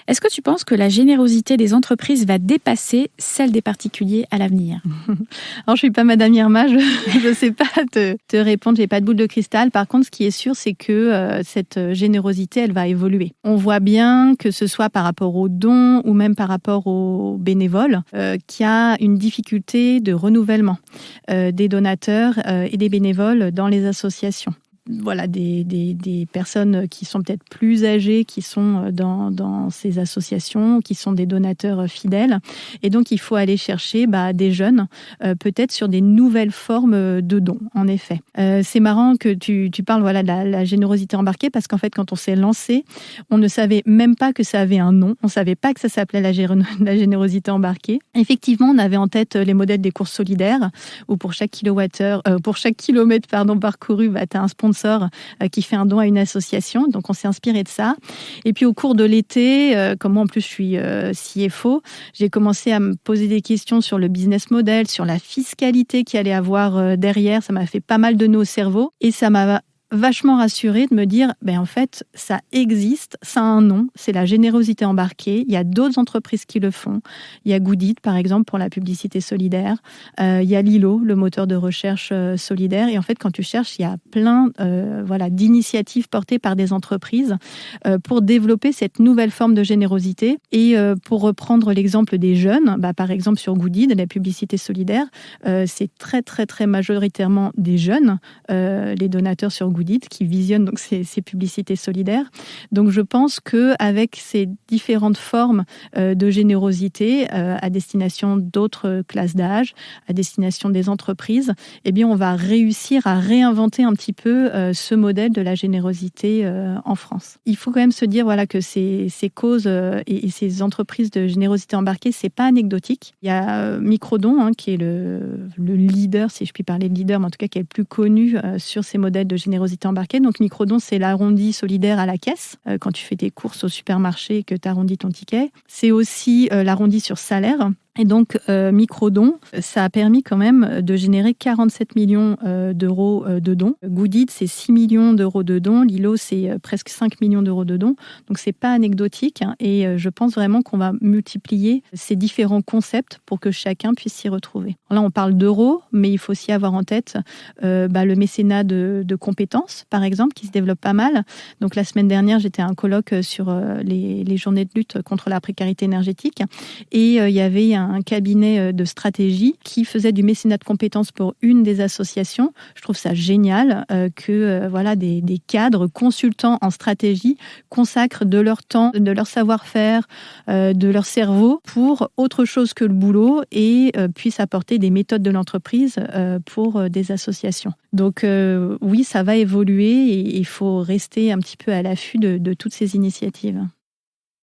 Est-ce que tu penses que la générosité des entreprises va dépasser celle des particuliers à l'avenir? Alors, je suis pas Madame Irma, je ne sais pas te répondre, j'ai pas de boule de cristal. Par contre, ce qui est sûr, c'est que cette générosité, elle va évoluer. On voit bien que ce soit par rapport aux dons ou même par rapport aux bénévoles, qu'il y a une difficulté de renouvellement des donateurs et des bénévoles dans les associations. Voilà, des personnes qui sont peut-être plus âgées, qui sont dans ces associations, qui sont des donateurs fidèles. Et donc, il faut aller chercher des jeunes, peut-être sur des nouvelles formes de dons, en effet. C'est marrant que tu parles de la générosité embarquée, parce qu'en fait, quand on s'est lancé, on ne savait même pas que ça avait un nom. On ne savait pas que ça s'appelait la générosité embarquée. Effectivement, on avait en tête les modèles des courses solidaires, où pour chaque kilomètre parcouru, tu as un sponsor qui fait un don à une association. Donc, on s'est inspiré de ça. Et puis, au cours de l'été, comme moi, en plus, je suis CFO, j'ai commencé à me poser des questions sur le business model, sur la fiscalité qu'il allait avoir derrière. Ça m'a fait pas mal de nœuds au cerveau. Et ça m'a vachement rassurée de me dire, en fait, ça existe, ça a un nom, c'est la générosité embarquée. Il y a d'autres entreprises qui le font. Il y a Goodit, par exemple, pour la publicité solidaire. Il y a Lilo, le moteur de recherche solidaire. Et en fait, quand tu cherches, il y a plein d'initiatives portées par des entreprises pour développer cette nouvelle forme de générosité. Et pour reprendre l'exemple des jeunes, par exemple, sur Goodit, la publicité solidaire, c'est très, très, très majoritairement des jeunes, les donateurs sur Goodit, qui visionnent donc ces publicités solidaires. Donc je pense qu'avec ces différentes formes de générosité à destination d'autres classes d'âge, à destination des entreprises, on va réussir à réinventer un petit peu ce modèle de la générosité en France. Il faut quand même se dire que ces causes et ces entreprises de générosité embarquée, c'est pas anecdotique. Il y a Microdon, qui est le leader, si je puis parler de leader, mais en tout cas qui est le plus connu sur ces modèles de générosité embarquée. Donc Microdon, c'est l'arrondi solidaire à la caisse, quand tu fais tes courses au supermarché et que tu arrondis ton ticket. C'est aussi l'arrondi sur salaire. Et donc, Microdon, ça a permis quand même de générer 47 millions d'euros de dons. Goodit, c'est 6 millions d'euros de dons. Lilo, c'est presque 5 millions d'euros de dons. Donc, c'est pas anecdotique. Et je pense vraiment qu'on va multiplier ces différents concepts pour que chacun puisse s'y retrouver. Là, on parle d'euros, mais il faut aussi avoir en tête le mécénat de compétences, par exemple, qui se développe pas mal. Donc, la semaine dernière, j'étais à un colloque sur les journées de lutte contre la précarité énergétique. Et il y avait un cabinet de stratégie qui faisait du mécénat de compétences pour une des associations. Je trouve ça génial que des cadres consultants en stratégie consacrent de leur temps, de leur savoir-faire, de leur cerveau pour autre chose que le boulot et puissent apporter des méthodes de l'entreprise pour des associations. Donc oui, ça va évoluer et il faut rester un petit peu à l'affût de toutes ces initiatives.